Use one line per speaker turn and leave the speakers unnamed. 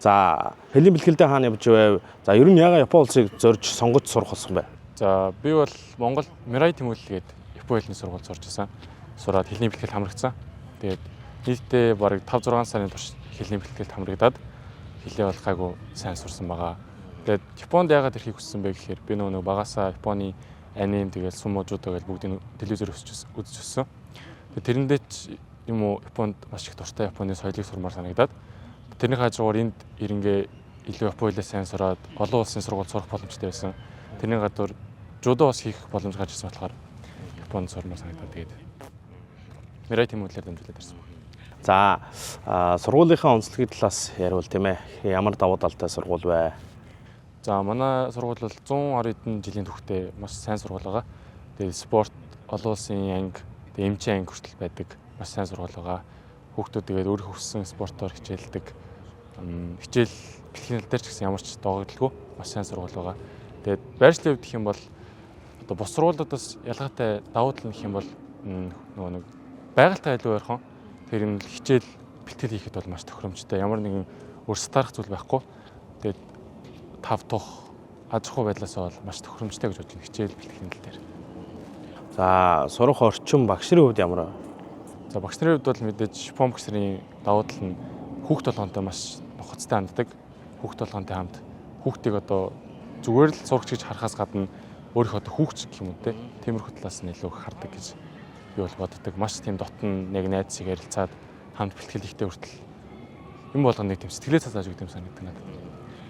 За хэлний бэлгэлдээ хаана явж байв? За ер нь яагаад Япон улсыг зорж сонгож сурах болсон бэ?
За би бол Монгол Mirai Тэмүүлэл гээд Япон хэлний сургууль зорж исэн. Сураад хэлний бэлтгэл хамрагдсан. Тэгээд нийтдээ бараг 5-6 сарын турш хэлний бэлтгэлд хамрагдаад хэлээ бол гайгүй сайн сурсан байгаа. Тэгээд Японд яагаад ирэхийг хүссэн бэ гэхээр би нөгөө багасаа Японы аним тэгээд сумо жудо гэж бүгдийг телевизээр үзэж өссөн. Тэгээд тэрэндээ ч юм уу Японд маш их дуртай Японы соёлыг сурмаар санагдаад тэрний хажуугаар энд ирэнгээ илүү Япон хэлээ сайн сураад олон улсын сургууль сурах боломжтой байсан. Тэрний гадуур жудо бас хийх боломж гарч ирсэн болохоор Японд сурмаар санагдаад тэгээд Mirai Тэмүүлэлээр дамжуулаад ирсэн.
За сургуулийнхаа онцлогийн талаас яриул тийм ээ. Ямар давуу талтай сургууль вэ?
За манай сургууль бол 110 хэдэн жилийн түүхтэй маш сайн сургууль байгаа. Тэгээд спорт, олон улсын анги, тэгээд эмчийн анги хүртэл байдаг маш сайн сургууль байгаа. Хүүхдүүд тэгээд өөрийнхөө хүссэн спортоор хичээлдэг. Хичээл бэлтгэл дээр ч гэсэн ямар ч доогдолгүй маш сайн сургууль байгаа. Тэгээд байршлын хувьд гэх юм бол одоо бус сургуулиудаас ялгаатай давуу тал нь гэх юм бол нөгөө нэг байгальтай айлуу ойрхон тэр нь хичээл бэлтгэл хийхэд бол маш тохиромжтой. Ямар нэгэн өрсөлдөөх зүйл байхгүй. Тэгээд тав тух аж ахуй байдлаасаа бол маш тохиромжтой гэж бодож байна хичээл бэлтгэлийн тал дээр.
За сурах орчин багш нарын хувьд ямар вэ?
За багш нарын хувьд бол мэдээж Япон багш нарын давуу тал нь хүүхд толгоонтой маш нухацтай ханддаг. Хүүхд толгоонтой хамт хүүхдийг одоо зүгээр л сурагч гэж харахаас гадна өөрийнхөө одоо хүүхч гэх юм уу те. Тиймэрхүү талаас нь илүү хардаг гэж би бол боддог. Маш тийм дотн нэг найз шиг ярилцаад хамт бэлтгэл ихтэй хүртэл юм болгоныг тийм сэтгэлээ цаазааж өгдөг юм санагдана.